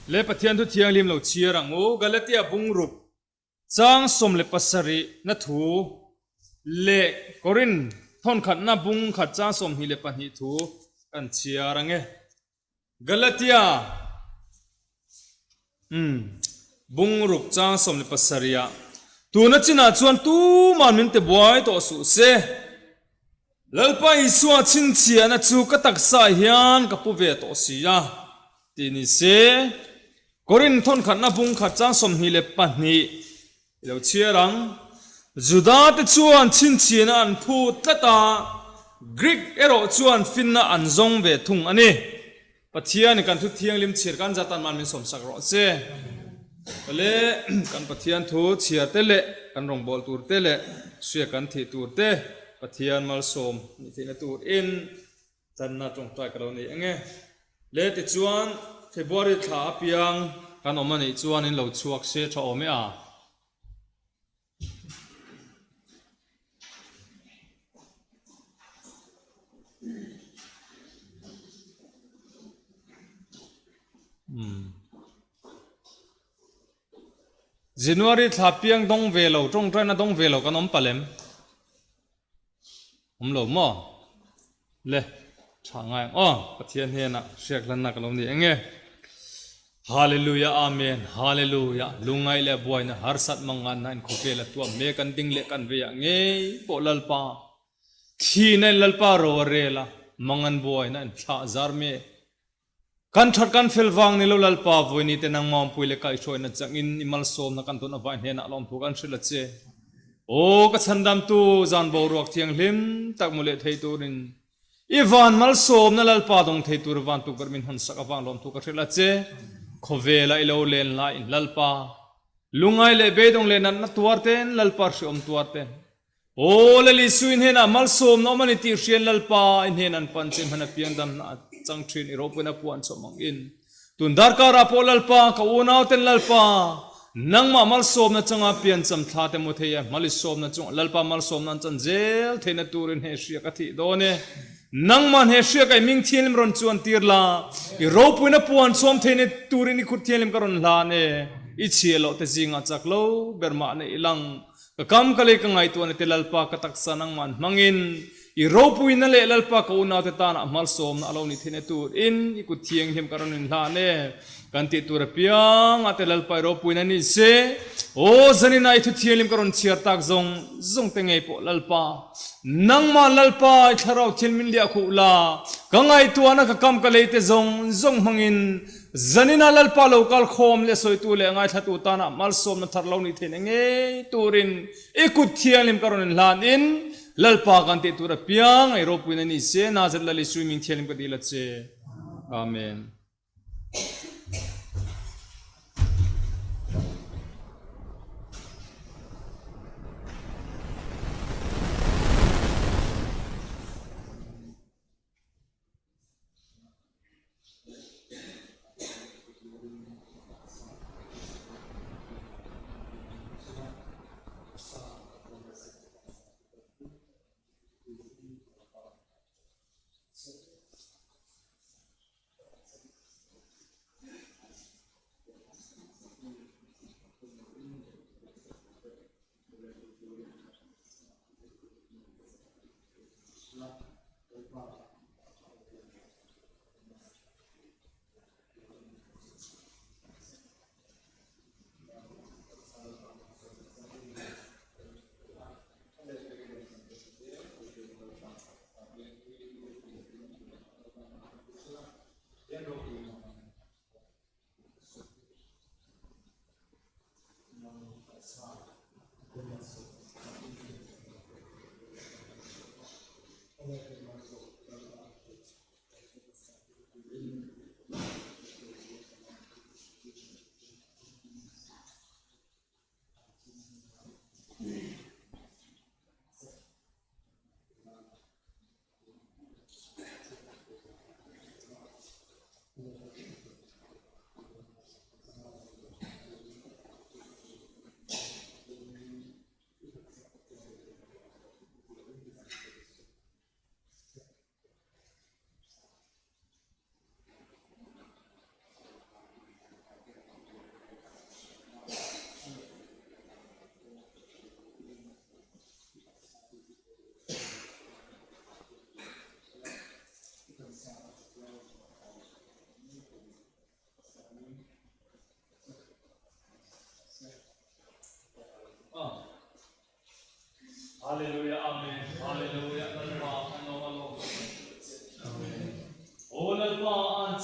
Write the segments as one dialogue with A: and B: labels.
A: เลปะเทียนทุเทียงริมเหล่าเชียรังโอกาเลเตียบุงรุกจางสมเลปัสรินัทูเลกอรินทอนขัดนาบุงขัดจางสมฮิเลปะนิทูกันเชียรังเอ Galatia บุงรุกจางสมเลปัสริยาตัวนัจินาชวนตูมันมินเตบวยตัวสุเซลลไปสวาชินเชียนะจูกตักสายฮิอันกับผู้เวตัวสียาทีนี้เซกอรินทอนขัดนาบุงขัดจางสมฮิเลปะนิแล้วเชียรังจุดาตชวนชินเชียนะอันพูดตะตากรีกเอโรชวนฟินนะอันซงเวทุงอันนี้ปะเทียนกันทุกเทียงลิมเชียกันจัตันมันมีสมศักดิ์รอเซเล่กันปะเทียนทูเชียเตเล่กันรองบอลตูเตเล่เชียกันทีตูเตปะเทียนมัลสมนี่ทีนตูอินจันนาจงใจกันเรานี่เองเล่ติจวนเฟบรุรีท้าเปียงกันออกมาในจวนนี่เราชวกเสียชอไม่อาJanuary ท้าเปียงต้องเวลาจงใจน่ะต้องเวลากันอมปะเลมหลงมั้งเล่ช่างไงอ๋อปะเทียนเฮียนะเสียกลันนักลงนี่เองฮาเลลูยาอาเมนฮาเลลูยาลุงไงเล่บวยนะฮาร์สัตมังงานนั่นคุเกลตัวเมกันติงเล็กันเวียงเงี้ยปอลลปาทีนั่นลลปาโรเรล่ะมังงันบวยนั่นท่าจาร์เมกันทัดกันฟิลวังนี่เราลลปาวันนี้แต่นางมอมปุยเล็กไอช่วยนะจังอินอิมัลโซมนักกันตุนอวัยเฮนะลอมทุกันสิละเจโอ้ก็ฉันดำตูจานบอรวกเทียงลิมตักมุเลทให้ตัวนินอีวานมัลโซมนั่นลลปาดงเทตัววันตุกรมินหันสักวังลอมทุกันสิละเจขเวลาอิเลวเลนลายลลปาลุงไอเลเบดงเลนันนัตัวเต็นลลปาชิอมตัวเต็นโอ้เลลิสุอินเฮนะมัลโซมน้องมันติเชียนลลปาอินเฮนันปันเซมฮันเปียงดำนัดจังทรินอิโรปนับวันสมังอินตุนดาร์การาโพลลปาเขาอุณาวเต็นลลปานังมามัลโซมนัดจังอาเปียนจำท่าเตมุเทียมัลิโซมนัดจังลลปามัลโซมนัดจังเจลเทนตูรินเฮเชียกติโดเนนังมันเฮเชียกไอมิงเทียนลิมรอนจวนตีร์ลาอิโรปนับวันสมเทนตูรินอิคุเทียนลิมกรอนลาเนอิเชียโลเตจิงอาจักโลเบอร์มาเนอิลังกำกะเลกังไงตัวเนเตลลปากัตักษานังมันมังอินอีโรปุยนั่นแหละลลปะเขาหน้าเตตานะมัลสมนะเรานี่เทนตูอินอีกุเทียงเฮมการนินลาเน่กันติตัวเปียงอาเตลลปะโรปุยนั่นนี่เซโอ้จันนี่นายทุเทียงลิมการนิเชียร์ตักซงเตงไงปอลลปะนังมาลลปะอิทาราวเทลมินเลียคูลากังไงตัวนักกำกะเลเตซงมังอินจันนี่นาลลปะโลกาลโคมเลสอยตัวเลงไงทัตุตานะมัลสมนะทารเรานี่เทนไงตัวรินอีกุเทียงลิมการนินลาอินลลปากันติตัวเปียงไอโรปุยนันนี่เซนาจัดลลิสวิมิงเทียลิมกดีละเซอาเมน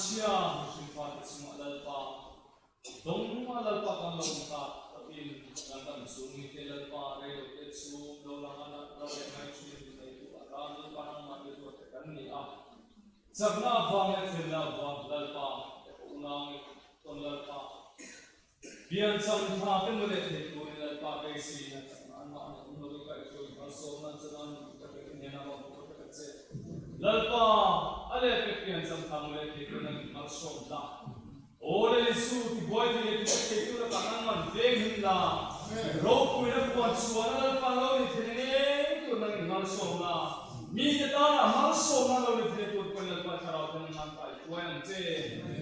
A: เชียสิฟ้าสงลปาตรงมาลปากันลงตาอินกันกันสูงที่ลปาเรื่องเรื่องสูงเราลังนักเราเรื่องไม่ชินในตัวเราลปานังมันเป็นตัวกันนี่สักน้าฟังและเสนาฟังลปาอุณามิต้นลปาเบียนสัมภาเป็นเรื่องที่ตัวลปาไปสิ่งนั้นอันนั้นอุณามิก็ช่วยมาสอนนั้นจะนั้นจะเป็นเนี่ยนะว่าผู้เป็นเจ้าลปาอะไรเป็นเพียงสัมภาระเลยที่ตัวนั้นมาสอนละโอ้เรื่องสูที่บ่อยที่ที่ตัวกันนั้นมันเรื่องหินละเราคุยแล้วปวดส่วนลปาเราที่นี่ตัวนั้นมาสอนละมีแต่ตอนมาสอนเราที่ตัวคนลปาชาเราเป็นมันไปตัวนั้นเจ้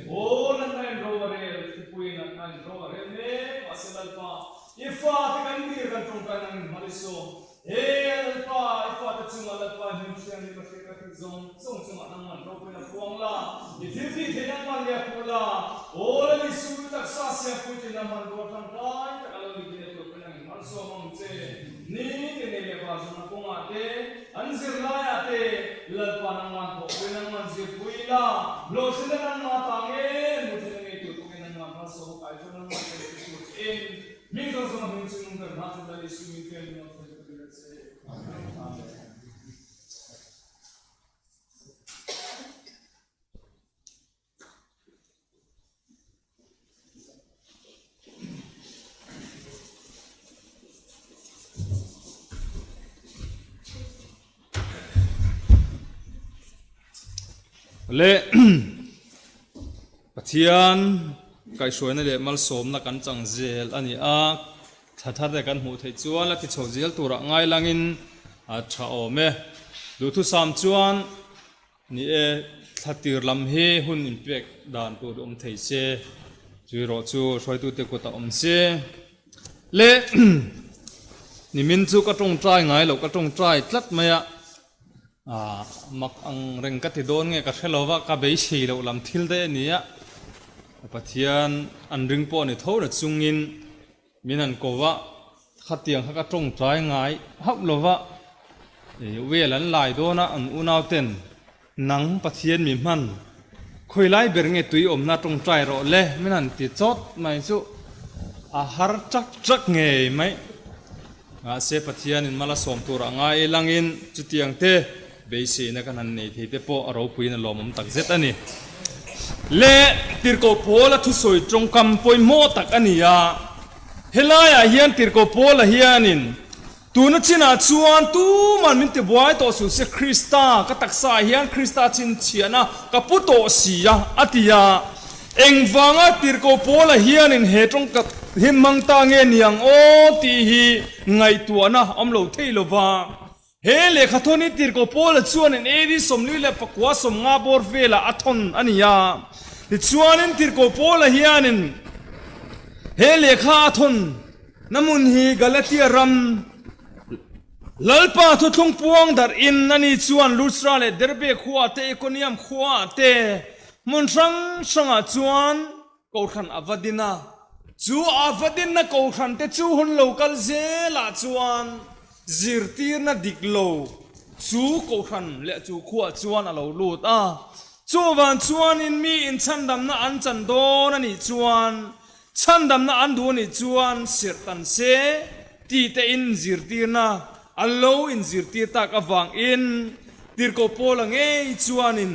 A: โอ้นั่นไงเราเรื่องที่คุยนั่นไงเราเรื่องนี้มาเสลปาอีฟ้าที่กันดีกันตรงกันนั้นมาดิโซเฮ้ลปาอีฟ้าที่จุงลปาหิมเชียนที่มาเชื่อที่ส่งจุงนั่งมันเราเป็นพวงละอีที่ที่นั่งมันเรียกพวงละโอ้เรื่องสูตักษาเสียพูดที่นั่งมันรวมทั้งกายแต่เราดีเนี่ยตัวเป็นอย่างมันส่งมันเจ้นี่ที่เนี่ยเรียกว่าส่งนักงานเต้อันสิร์ลายเต้ลปานั่งมันพวกเป็นนั่งมันเสียพูดละโลสินั่งมันตั้งเองมุที่เนี่ยตัวเป็นนั่งมันส่งใครส่งนั่งมันเป็นตัวเองมีก็ส่งมันส่งกันมาที่เราดิสุมิเกลเนี่ย เละปะเทียนไก่สวยนั่นแหละมัลสมนักกันจังเจลอันนี้ถ้าได้กันหูไทยจวนแล้วที่ชาวเจลตัวละง่ายลังอินชาโอเมดูทุสามจวนนี่ถ้าตีรลำเฮหุ่นอิมเปกด่านตัวไทยเจจุยรอจูช่วยตัวเตกุตาเจเละนี่มินจูก็ตรงใจง่ายหรอกก็ตรงใจจัดไหมมักอังเร่งกัดที่โดนไงกัดเชลว่ากับเบยชีเราลำทิลได้เนี่ยปะเทียนอันริงปอนี่เท่านั้นจุงอินมินันก็ว่าขัดเตียงเขาก็ตรงใจง่ายฮับเราว่าเวลันลายโดนะอันอุณาวเต็นหนังปะเทียนมีมันคุยไล่เบรเงตุยอมนาตรงใจเราเล่มินันติดจดไม่สู้อาหารจักเงยไหมเสพปะเทียนอินมาละสมตัวร่างง่ายลังอินจุดเตียงเตเบสีนักนันนี่ที่เตปอเราพูดนั่นลมตักเซตันนี่เละติร์โกโพละทุสอยจงคำปอยโมตักอันนี้เฮลายาเฮียนติร์โกโพละเฮียนินตูนัชินาชวนตูมันมินติบวยต่อสู่เสคริสตากตักสายเฮียนคริสตาชินเชียนะกับปุตโตสียาอติยาเอ็งฟังติร์โกโพละเฮียนินเฮตรงกับหิมังตาเงียนยังโอตีฮีไงตัวนะอมโลเทโลวาเฮเลขทนิติร์โกโพละชวนเอดิสมลีเลปกว่าสมงาบอร์เวละอัทอนอันนี้ดิชวนติร์โกโพละเฮียนินเฮเลขาอัทอนน้ำมุนฮีกาลติอารัมลลปาทุทงปวงดาร์อินนันนี่ชวนลูสราเลเดร์เบขวาเตเอคอนิยมขวาเตมุนสังสังชวนกูขันอวดินาจูอวดินนักกูขันเตจูหุนโลกัลเซลาชวนจิรตีร์นัดิกโลจูกูขันเลจูขวาชวนอโลลูดจูวันชวนอินมีอินชันดำนัอันจันโดนันนี่ชวนชันดำนัอันดูนี่ชวนเสิร์ตันเซตีเตอินจิรตีร์นะอัลโลอินจิรตีร์ตักอวังอินติร์โกโพลังชวนอิน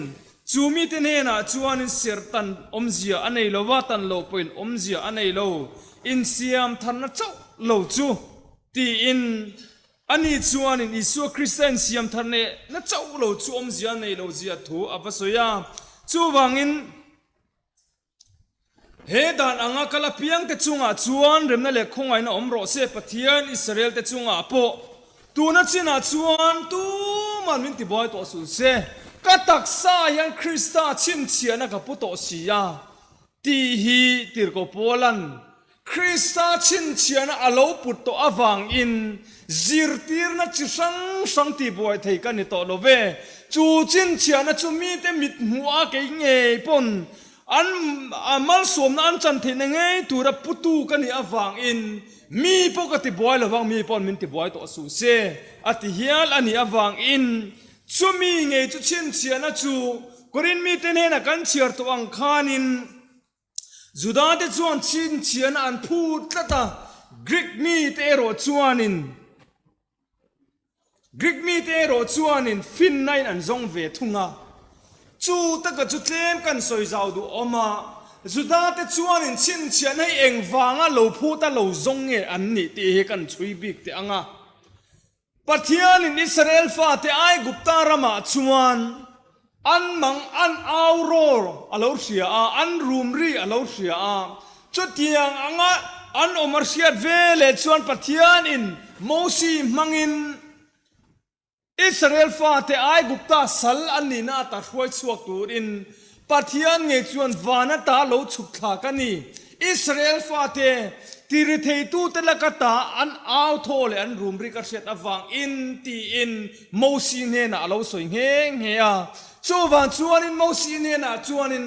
A: จูมิเตเนนะชวนอินเสิร์ตันอมเสียอันไหนโลวัตันโลปอินอมเสียอันไหนโลอินเสียมทันนัดเจ้าโลจูตีอินอันนี้ชวนอินอิสุคริสเตียนเสียมทันเนนัดเจ้าโลจูอมเสียอันไหนโลเสียถูอภัสยาจูวังอินเฮดันอังกาลเพียงแต่จุงชวนเริ่มนั่นแหละคงไอ้น่ะอมรอเสปะเทียนอิสราเอลแต่จุงปอตัวนั้นชินาชวนตัวมันมินติบอยตัวสุดเสก็ตักษายังคริสต์ชินเชียนะกับปุตโตสียาตีฮีติร์โกโพลันคริสต์ชินเชียนะอโลปุตโตอวังอินจิรตีร์นะจิสังติบอยไทยกันนี่ต่อโลเวจูชินเชียนะจูมีแต่มิดหัวเก่งเงยปนอันมัลสวมอันจันเทนเงยตัวรับปุตูกันนี่อวังอินมีปกติบอยระวังมีปนมินติบอยตัวสุเซอติเฮียลอันนี้อวังอินจูมีเงยจูชินเชียนะจู กรินมีเตเนนะกันเชียร์ตัวอังคานินจุดาเตจวนชินเชียนอันพูดละตากรีกมีเตโรจวนินกรีกมีเตโรจวนินฟินไนอันซงเวทุงาจูตะกจุดเล่มกันสอยจาวดูอมาจุดาเตจวนินชินเชียนให้เองวางะโลพูตะโลซงเงอันนี้ตีเฮกันช่วยบิกเตอังาปัทยานินอิสราเอลฟาเตไอกุปตารามาจวนอันมังอันอาวโรอลาวเสียอันรูมรีอลาวเสียจุดเทียงอังอันอมรเสียเวเลชวนปัทยานินโมซีมังอินอิสราเอลฟาเตไอกุปตาสัลอันนี้น่าตัดช่วยสวกตูรินปัทยานเงจวนวานาตาโลชุกทากันนี่อิสราเอลฟาเตตีริเทตูเตลกตาอันอาวโทเลอันรูมริกาเชตอวังอินตีอินโมซีเนน่าเราสวยเฮงเฮียชวันชวนินโมซีเนน่าชวนิน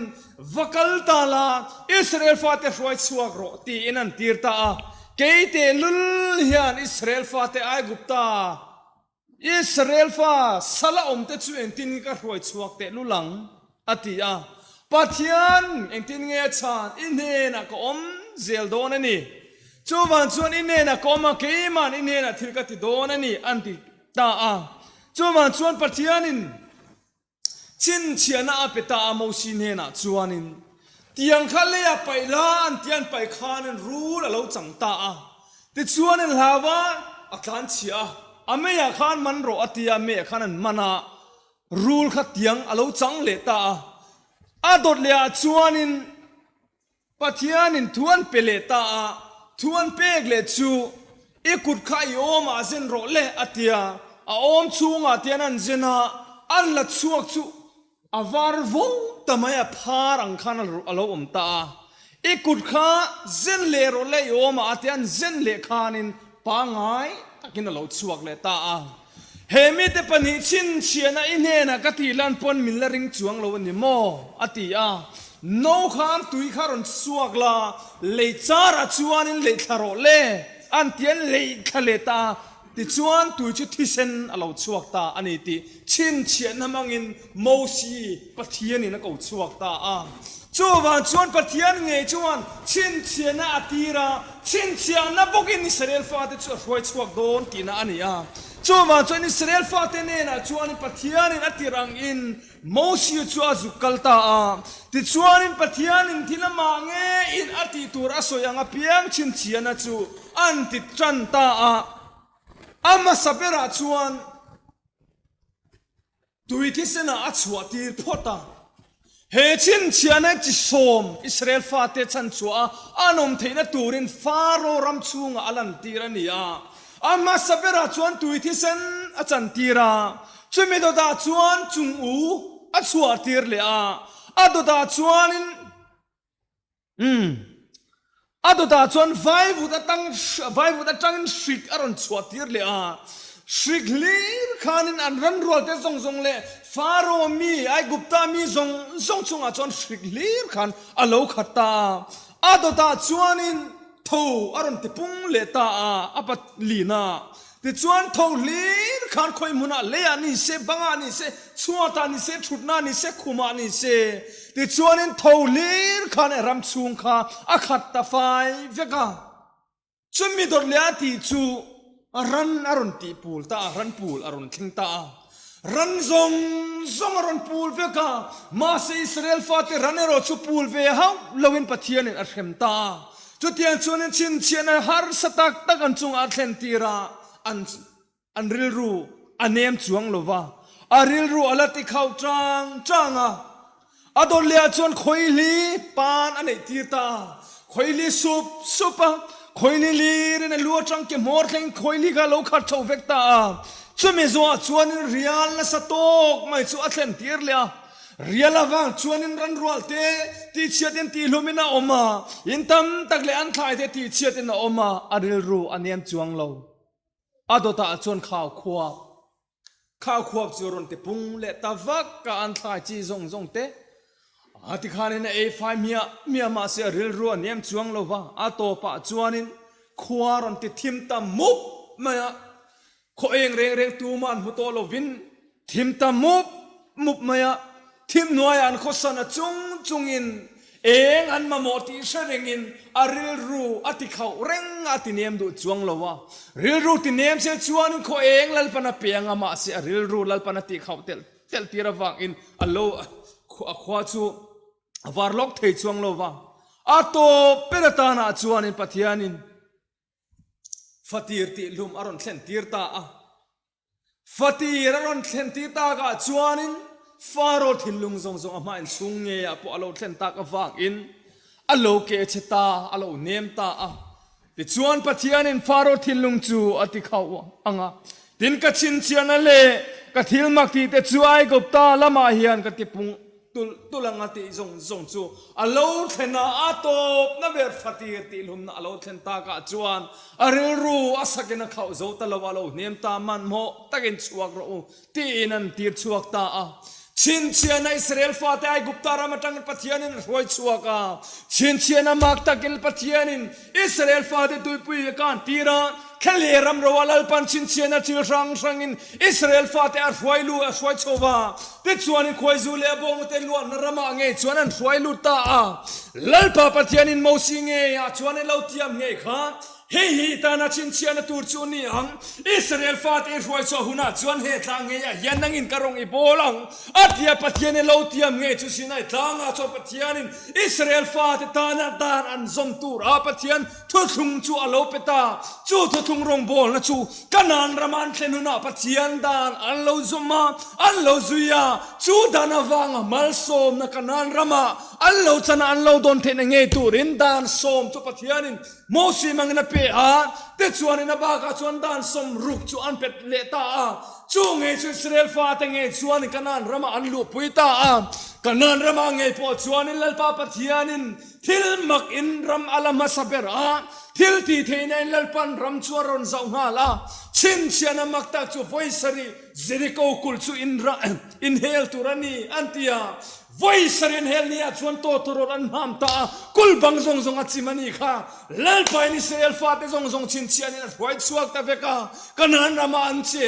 A: วักลตาลาอิสราเอลฟาเตรวยสวกโรตีอินันตีร์ตาเกยเตลุลเฮียนอิสราเอลฟาเตไอกุปตาอิสราเอลฟาสละอมเตชวนตินก็รวยสวกเตลุลังอติยาปัทยานเองตินเงียชานอินเนน่ะก็อมเซลโดนนี่ชวันชวนอินเนน่ะก็มาเกยมันอินเนน่ะทิลกติโดนนี่อันติตาชวันชวนปัทยานินชินเชียนาเปตาโมชินเฮน่ะชวนินเตียงข้าเลียไปล้านเตียนไปข้านันรู้แล้วเราจังตาแต่ชวนินลาวะอาการเชียอเมยข้านมันรออติยาเมยข้านันมันรูลขัดเตียงเราจังเลตาดดเลียชวนินปัทยานินทวนเปเลตาทวนเปกเลจูอีกุดข้าโอมอาเซนโรเลอติยาอมชูงอาเตียนันเจนาอันละชัวจูอาวาร์วงทำไมพารังขันอารมณ์ตาอีกุดข้าเซนเลโรเลโอมาอาเตียนเซนเลขานินปังไงตักินเราชัวเลตาเฮมิเตปนิชินเชียนะอินเนนะกติลันปนมิลริงจวงเราวันนี้โมอติโนขานตุยขารอนชัวกลาเลยจาระจวนินเลยทารเลอันเตียนเลยทะเลตาติชวนตุยจุดที่เซนเราชัวตาอันนี้ติชินเชียนมังอินโมซีปะเทียนี่นักเอาชัวตาชวนชวนปะเทียนไงชวนชินเชียนอาตีระชินเชียนนับกินอิสราเอลฟาติชวนรวยชัวโดนตีน่าอันนี้ชวนอิสราเอลฟาติเนนะชวนปะเทียนอาตีรังอินโมซีชัวจุกัลตาติชวนปะเทียนที่ละมังอินอาตีตัวรัสยังเพียงชินเชียนจูอันติจันตาอามาสับเปราชวนตุยที่เสนาอัศวตีพอตาเฮชินเชียนจิสมอิสราเอลฟาเตชันชัวอานอมเทนตูรินฟาโรรัมชุงอลันตีรันีอามาสับเปราชวนตุยที่เซนอาจันตีราช่วยไม่ดดาชวนจุงอูอัศวตีร์เลยดดาชวนินดาชวนไฟวุดตั้งสิกอารอนชัวตีร์เลยสิกลีร์ขานินอันรันรัวเตซงเลยฟาโรมีไอกุปตามีซงชุงชวนสิกลีร์ขานอโลขัตตาดดาชวนินทูอารอนติปุงเลตาปัตลีนาติชวนทูลีร์ขานคอยมุนาเลยนี่เสบังานี่เสชัวตานี่เสชุดนานี่เสคุมานี่เสติชวนินทูลีร์ขานรำชุงขาอขัดตาไฟเวกาจุมีดอลเลียติจูรันอารอนติปูลตารันปูลอารอนทิงตารันซงอารอนปูลเวกามาเซอิสราเอลฟาติรันเอโรจูปูลเวฮาลวินปัทยานินอัลเขมตาจุดที่อันชวนชินเชียนฮาร์สตักตักันจุงอัลเทนตีราอันริลรูอันเนมจวงโลวาอาริลรูอัลติเขาจังดอลเลียชวนคอยลีปานอันไหนตีตาคอยลีซุปคอยลีเรนลัวจังเกมอร์เข่งคอยลีกาโลคัดโชเวกตาช่วยไม่จัวชวนเรียลและสต๊อกไม่ชัวอัลเทนตีร์เลียเรียลวังชวนรันรัวเตตีเชียตินตีลูมินาออกมาอินตัมตักเลอันทายเตตีเชียตินออกมาอาริลรูอันเนียมจวงโลดตาชวนข้าวควบจรนเตปุงเลตาวักกอันทายจีซงเตที่ขานินเอฟายเมียมาเสียริลรัวเนียมจวงโลวะตัวปะจวนินขวารอนติทิมตามุบมาขอเองเร่งตูมันมุโตโลวินทิมตามุบมา ทิมหน่วยอันโคสนะจุงอินเองอันมาโมติเสรงอินอาริลรูอติเขาเร่งอติเนียมดูจวงลวะริลรูติเนียมเสียจวนอินเขาเองลัลปนาเปียงอามาเสียริลรูลัลปนาติเขาเตลตีระวังอินอัลโลขวาจูวาร์ล็อกเทจวงลวะอาโตเปรตานาจวนอินปัทยานินฟัตีร์ติลุมอารอนเซนตีร์ตาฟัตีร์อารอนเซนตีร์ตากาจวนอินฟาโรทิลลุงซงอามาอินซุงเงียปออโลเซนตากวังอินอโลเกเชตาอโลเนมตาติจวนปัทยานินฟาโรทิลลุงจูอติเขาอังดินกัชินเชียนเลกัทิลมักตีเตจวยกบตาละมาเฮียนกัติปุงตุลังติซงจูอโลเทนาอาโตนับเวรฟัตีติลุมนาอโลเทนตากาจวนอาริลรูอาศักนักเขาโจตละวาโลเนียมตามันโมตักินชวกโรตีนันตีชวกตาชินเชียนอิสราเอลฟาเตไอกุปตารามาตังปัทยานินรวยชวกชินเชียนมักตักินปัทยานินอิสราเอลฟาเตตุยปุยกันตีระแค่เลี้ยรำรวาลลปันชินเชียนจิลรังอินอิสราเอลฟาเตอรวยลูรวยชวาติดชวนินคอยจูเลบงเตลวนนรมาเงยชวนันรวยลูตาลัลปาปัทยานินมอสิเงยชวนินเลาเทียมเงยข้าเฮฮิตานาชินเชียนตูร์จูนีอังอิสราเอลฟาเตรวยชวหุนาชวนเฮตังเงยยันนังอินกรงอิโบลังอัตยาปัทยานินเลาเทียมเงยชุสินัยตังอาชวปัทยานินอิสราเอลฟาเตตานาดานอันซอมตูร์อาปัทยานทุทุงจูอโลเปตาจูทุทุงรงบอลนะจูกันนันรามันเทนุนาปัทยานดานอันโลซุมาอันโลซุยาจูดานวังมัลโซมนะกันนันรามาอันโลชนะอันโลดอนเทนเงยตูรินดานโซมจูปัทยานินโมซีมังนับเปอาเตจวนนับากาจวนดานสมรุกจวนเป็ดเลตาจูเงยจูอิสราเอลฟาเตเงยจวนกันนันรามาอันลูปุยตากันนันรามาเงยพอจวนลัลปาปัทยานินทิลมักอินรำอัลมาสเปราทิลตีเทนัยลัลปันรำจวนรอนเจ้าหาลาชินเชียนมักตักจูไวสรีเจริโกคุลจูอินเฮลตุรานีอันติยาvoice rin hel ni chuan to toror an ham ta kul bang zong achimani kha lal pai ni sel fa te zong chin chian ni right suak ta veka kanan rama an che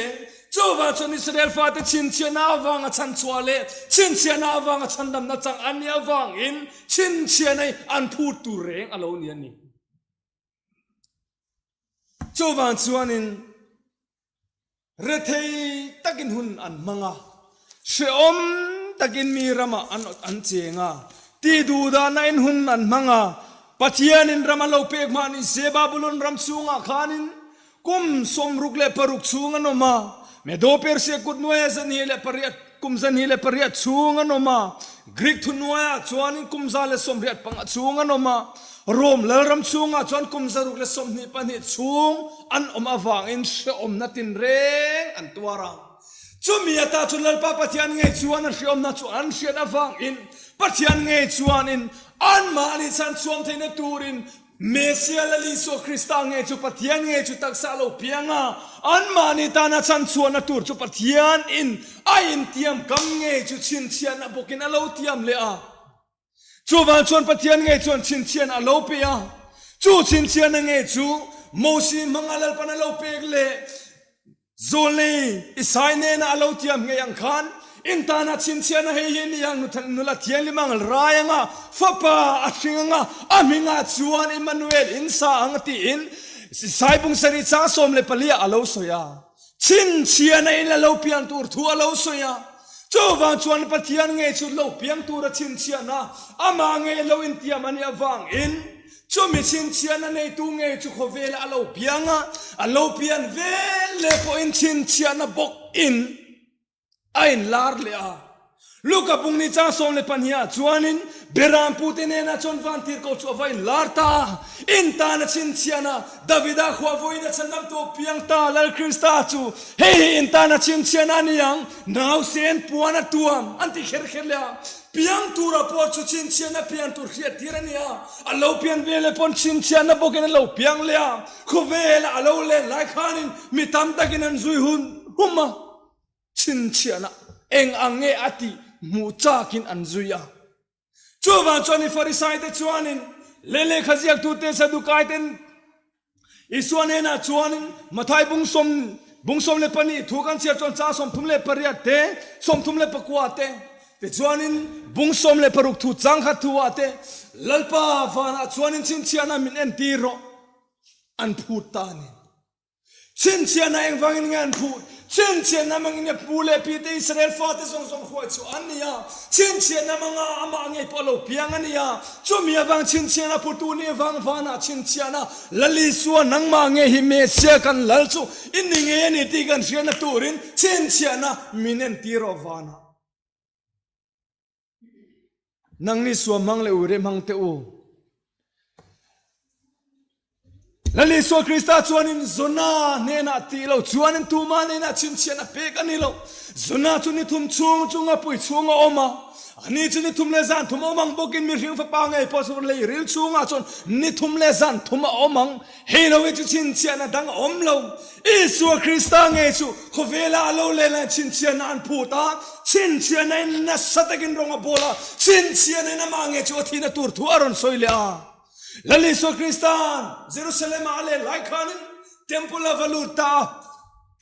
A: chowa chon israel fa te chin chian awang a chan chwale chin chian awang a chan dam na chang an ya wang in chin chian ai an phut tu reng alo ni ani chowa chuan in rethei takin hun an manga sheom takin mi rama an chenga ti du da na in hun an manga pathian in rama lo pek man in sebabulon ram chunga khanin kum som rukle paruk chunga no ma me do per se kut noya zan hele pariat kum zan hele pariat chunga no ma greek thu noya chuanin kum zale som riat pang chunga no ma rom lal ram chunga chuan kum zaruk le som ni pani chung an om awang in se om natin reng an tuara chumi ata chulal pa pathian nge chuan an hriom na chu an hriat awang in pathian nge chuan in an mani chan chuam theina turin mesia lali so krista nge chu pathian nge chu taksa lo pianga an mani ta na chan chuan na tur chu pathian in a in tiam kam nge chu chin chian a bokin a lo tiam le a chu van chuan pathian nge chuan chin chian a lo pe a chu chin chian nge chu mosi mangalal pan a lo pek le zoli isaine na alotiam ngeyang khan intana chinchiana heyin yang nula thian limang rayanga fapa athinga aminga chuan Emmanuel insa angti in saibung sari cha som le palia alo soya chinchiana in lo pian tur thu alo soya chowa chuan pathian nge chu lo piang tur chinchiana ama nge lo intiam ani awang in chumi chin chiana nei tu nge chu khovel alo pianga alo pian vele po in chin chiana bok in ain lar le a luka pung ni cha som le pania chuanin beram putine na chon van tir ko chu vai larta in ta na chin chiana davida khwa voina chanam to piang ta lal krista chu hey in ta na chin chiana niang now sen puana tuam anti kher kherla piang tura po chu chin chiana piang tur khia tirania alo pian vele pon chin chiana boken alo piang lea khovela alo le lai khanin mitam takin an zui hun huma chin chiana eng ange ati mu chakin an zuya chuwa choni farisai te chuanin lele khaziak tu te sadukai ten iswanena chuanin mathai bungsom le pani thukan sia chon cha som thumle pariat te som thumle pakwa te
B: te chuanin bung som le paruk thu chang khat thu ate lalpa fana chuanin chin chiana min en tiro an phut ta ni chin chiana eng wangin ngan phut chin chiana mangin pule pi te Israel fa te song song khoi chu ania chin chiana manga ama ngai polo piang ania chumia wang chin chiana putu ni wang fana chin chiana lali suwa nang ma nge hi me sia kan lal chu in ni nge ni ti kan siana turin chin chiana min en tiro vana nang ni suwa mang le ure mang te u lali so Krista chuanin zona nena tilo chuanin tuma nena chinchiana pek anilo zona chuni thum chung chunga pui chunga oma ani chuni thum le zan thum omang bokin mi ring fa pa ngai posur le ril chunga chon ni thum le zan thum omang helo we chinchiana dang omlo isu Krista ngai chu khovela lo le la chinchiana an puta chinchiana na satakin ronga bola chinchiana na mange chu thina tur thu aron soilea lali so Kristan Jerusalem ale laikhanin temple avaluta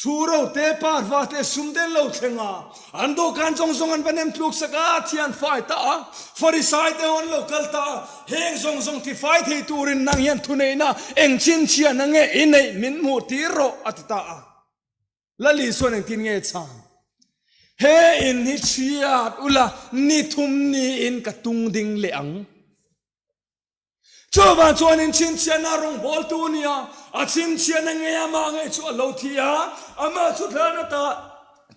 B: thuro te parva te sumden lo thenga ando kan jong jong an panem tluk saka thian fai ta farisai te on local ta heng jong jong ti fai thei turin nang yan thuneina eng chin chia nange inei min mu ti ro atita lali so neng tin nge chan he in ni chia ula ni thum ni in ka tung ding le ang choba chuanin chin chiana rong bol tu nia a chin chiana nge ama nge chu lo thia ama chu thana ta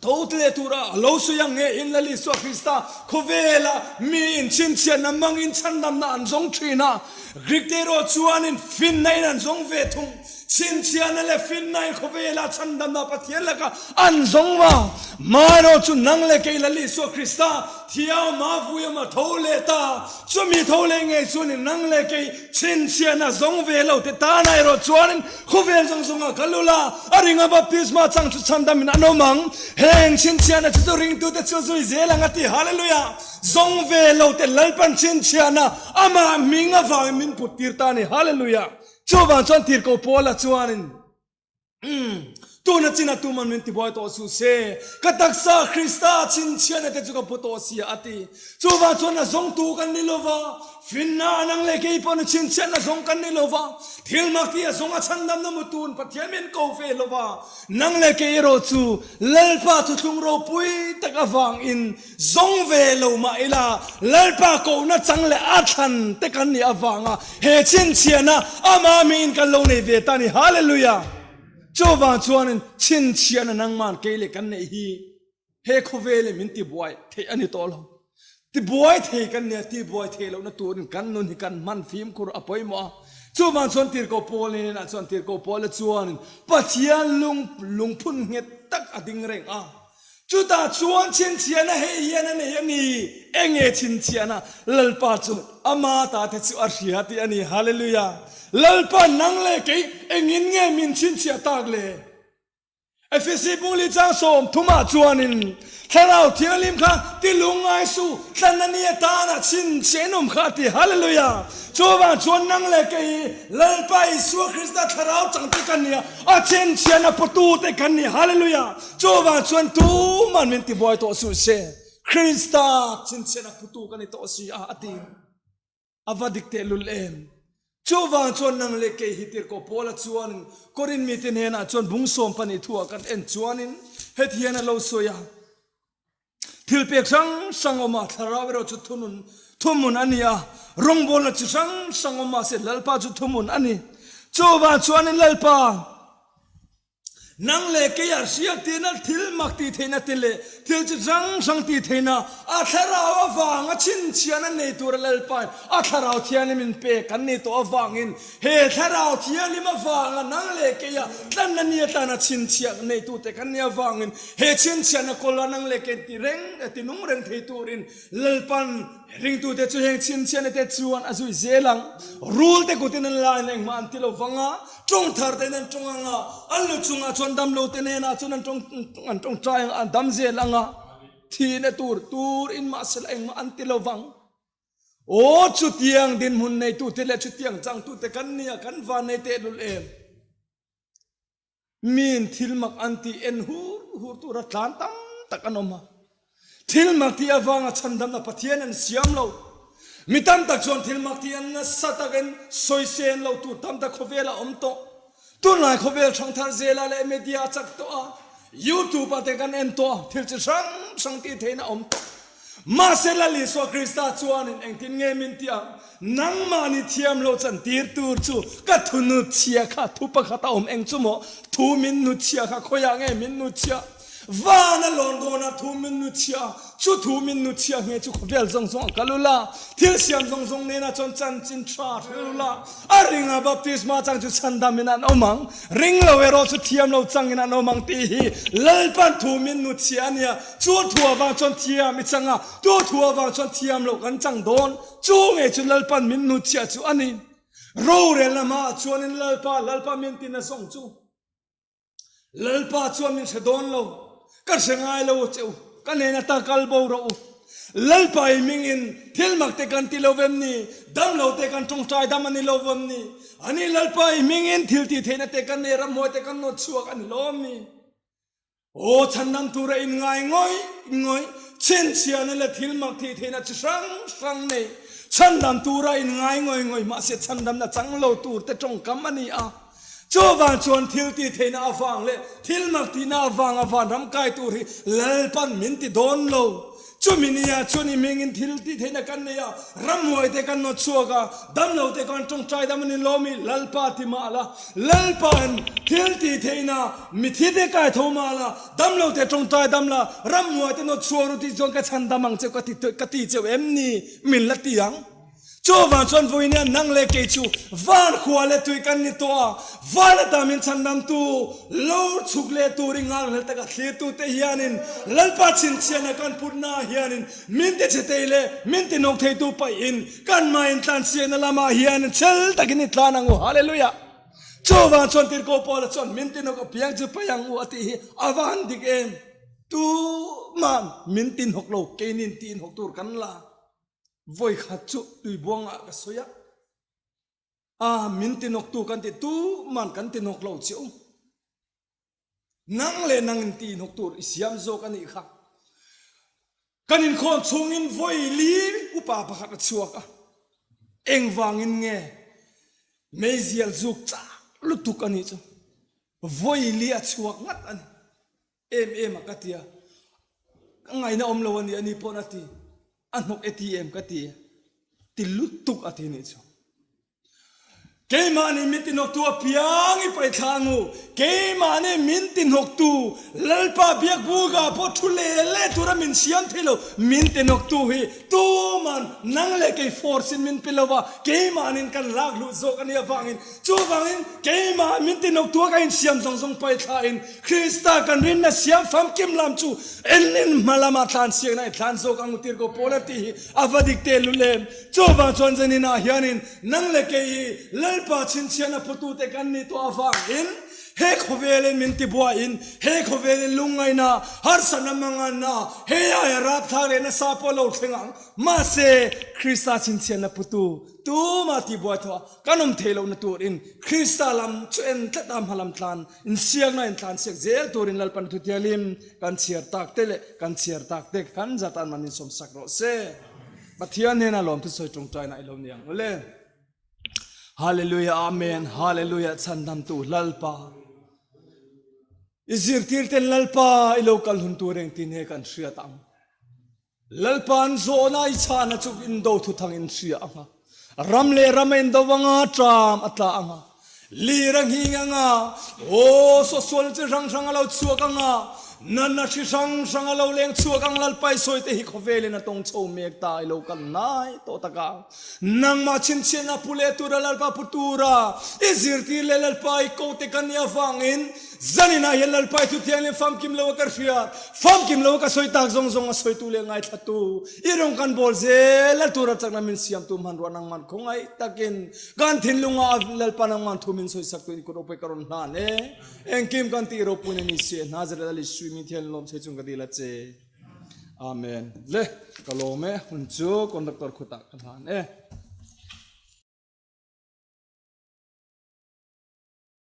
B: totle tura lo su yang nge in lali so Krista khovela mi in chin chiana mang in chandam na an jong thina griktero chuanin fin nai an jong ve thung chin chiana le fin nai khovela chandam na pathiela ka an jong wa maro chu nang le ke lali so Krista thiao ma vuya ma thole ta chumi thole nge chuni nang le ke chin chiana zong ve lo te ta nai ro chuanin khovel jong jong a kalula aringa baptisma chang chu chandam min anomang heng chin chiana chu ring tu te chu zui zela ngati hallelujah zong ve lo te lalpan chin chiana ama minga va min putir ta ni hallelujah choba chon tir ko pola chuanin tuna china tuman min ti boy to su se kataksa Krista chin chiana te chuka poto sia ati choba chona zong tu kan ni lova finna nang le ke pon chin chiana zong kan ni lova thil mak ti zong a chandam na mutun pathiamen ko fe lova nang le ke ro chu lalpa chu chung ro pui takawang in zong ve lo ma ila lalpa ko na chang le a than te kan ni awanga he chin chiana ama min kan lo nei ve ta ni hallelujah chowa chuanin chin chiana nangman kele kan nei hi he khovele min ti boy the ani tolo ti boy the kan ne ti boy the lo na turin kan nun hi kan man phim kur apoi mo chowa chon tir ko pol ni na chon tir ko pol chuanin pathian lung phun nge tak ading reng a chuta chuan chin chiana he yana ne yani enge chin chiana lalpa chu ama ta the chu arhia ti ani hallelujah lalpa nang le ke engin nge min chin chia tak le efesi buli chang som thuma chuanin tharau thialim kha ti lungai su tlanania ta na chin chenom kha ti hallelujah chowa chuan nang le ke lalpa isu Krista tharau chang ti kan nia a chen chiana potu te kan ni hallelujah chowa chuan tu man min ti boy to su se Krista chin chiana potu kan to si a ati avadik te lulem chowa chon nang le ke hitir ko pola chuan korin mitin hena chon bungsom pani thua kan en chuanin het hiana lo soya thilpek sang oma tharawero chu thumun ania rongbol na chu sang oma se lalpa chu thumun ani chowa chuanin lalpa nang le ke yar sia tina thil makti theina tile thil chu sang ti theina a tharaw awang a chin chiana nei tur lalpa a tharaw thian min pe kan ni to awangin he tharaw thian ma wanga nang le ke ya tan na nia ta na chin chia nei tu te kan ni awangin he chin chiana kola nang le ke ti reng ti nung reng thei turin lalpan ring tu te chu heng chin chiana te chuan azui zelang rule te kutin la neng man ti lo wanga trong thar te nan trong anga allu chunga chon dam lo te ne na chon an trong trai an dam ze langa thi ne tur in ma sel eng ma an ti lo wang o chu tiang din mun nei tu te le chu tiang chang tu te kan nia kan va nei te lul em min thil mak anti en hur tu ra tlan tam takanoma ทิลมักที่อวังชันดำนับปะเทียนอันเสียมเรามีตั้มตะชวนทิลมักที่อันนั้นสัตกันสวยเสียนเราตัวตั้มตะขเวลอมโตตัวไหนขเวลช่างทางเซลาเลเมเดียจักตัวยูทูบปะเตกันเอ็นตัวทิลจะช่างที่เทนะอมโตมาเซลาลิสวาคริสตาชวนเองที่เงมินที่อังนังมานิเทียมเราจันตีร์ตูร์จูกัทุนุเชียค่ะทุปะขัตอมเองจูโมทูมินนุเชียค่ะขอยางเอมินนุเชียวานาลอนโกนาทูมินนุเชียจูทูมินนุเชียเงจูขเวลซงซงกัลุลาทิลเซียมซงซงเนนะจนจันจินทรากัลุลาอาริงอาบัพติสมาจังจูชันดามินันอมังริงเราเวโรจูเทียมเราจังอินันอมังตีฮีลลปันทูมินนุเชียเนี่ยจูทัววางจนเทียมิจังอ่ะจูทัววางจนเทียมเรากันจังโดนจูเงจูลลปันมินนุเชียจูอันนี้รู้เรื่องละมาชวนลลปามินตินะส่งจูลลปาชวนมินเสดอนเราก็เสียงไงเราเจ้าก็เนนตากลบ่เราลลปามิงอินทิลมักเตกันติโลเวมนี่ดำเราเตกันจงใจดำมันนี่โลเวมนี่อันนี้ลลปามิงอินทิลที่เทนเตกันเนรำมวยเตกันโนชัวกันโลมีโอ้ฉันนำตัวเองง่อยเช่นเชียนั่นแหละทิลมักที่เทนจะสังเนี่ยฉันนำตัวเองง่อยมาเสียฉันนำน่ะจังเราตัวแต่จงกำมันนี่อ่ะโจวันชวนทิลที่เทน่าฟังเลยทิลมักที่น่าฟังรำกายตัวที่ลลปันมินที่โดนเราจูมินิยาจูนิมิงินทิลที่เทน่ากันเนี่ยรำมวยเตกันโนชัวกะดำเราเตกันจงใจดำมันนี่โลมีลลปาติมาละลลปันทิลที่เทน่ามิที่เตกายโทมาละดำเราเตจงใจดำละรำมวยเตโนชัวรุที่จงกันฉันดำมังเจ้ากติเจ้าเอ็มนี่มิลละตียังโจวันชวนฟุยเนี่ยนั่งเล็กจูวันขวาเลตุยกันนี่ตัววันตามินฉันดำตูโลชุกเลตูริงาเลตกะเทตูเทียนินลลปัชินเชียนกันพูดนาเฮียนินมินเตเจเตเลมินเตนกเทตูไปอินกันมาอินตันเชียนละมาเฮียนินเชลตะกินิตลานังอูฮาเลลูยาโจวันชวนติรโกปอลชวนมินเตนกเพียงจะไปยังอูอติอวันดิกเอ็มตูมันมินตินหกโลเกนินตินหกตูรกันลาvoi khachu tui buanga ka soya min tinok tu kan ti tu man kan tinok lo chiu nang le nang ti nok tur isiam zo kan i kha kanin khon chungin voi li upa pakhat chuaka eng wangin nge mezial zuk cha lutuk ani chu voi li a chuak ngat an em akatia ngai na om lo ani ani ponati anok ATM kati tilutuk atini chu keimani mintinok tu piang ipai thangu keimani mintinok tu lalpa biak buga pothule le tura min siam thilo mintinok tu hi tu man nangle ke force min pilowa keimanin kan laglu zo kan ya wangin chu wangin keima mintinok tu ka in siam song pai thain krista kan rin na siam fam kim lam chu enlin malama than siang na than zo kang tir ko polati avadik te lulem chu wang chon janina hianin nangle ke pa chin chiana putu te kan ni to awa in he khovelin minti bua in he khovelin lungai na har sanamanga na he ya rap thare na sapolo thengang ma se krista chin chiana putu tu ma ti bua tho kanom thelo na tur in krista lam chen tatam halam tlan in siang na in tlan siak zel turin lalpan tu tialim kan chiar tak tele kan chiar tak te kan jatan manin som sakro se pathian ne na lom tu soi tung tai na ilom niang ole Hallelujah, Amen. Hallelujah. Sandam tu lalpa. Izir tirten lalpa ilokal huntureng tinhe kan siya tang. Lalpan zona ichana chuk indo tutang in siya anga. Ramle ramen do wanga tram atla anga. Lirang hinga nga. Oh, so sol rang alaw chuak anga. Nana si sang alaw leng chuak ang lalpay soy te hikoveli na tong chow mek ta ilokal nai to taka. Nang machin siya na puletura lalpa putura. Izirti le lalpay ko te kanya fangin. Zanina yan lalpay tutiyan le fam kim lawa karsiya. Fam kim lawa ka soy tak zong soy tule ngay tatu. Irong kan bolze laltura chak namin siyam tumhanruan ang man kung ay takin. Gantin lunga lalpa nang man tumin soy sakto ni kuropay karon nan Eng kim kan tiro punin ni siya. Nazareth ali swimming tiyan lom sa chung kadilat se. Amen. Le kalome huncho konduktor kutak kan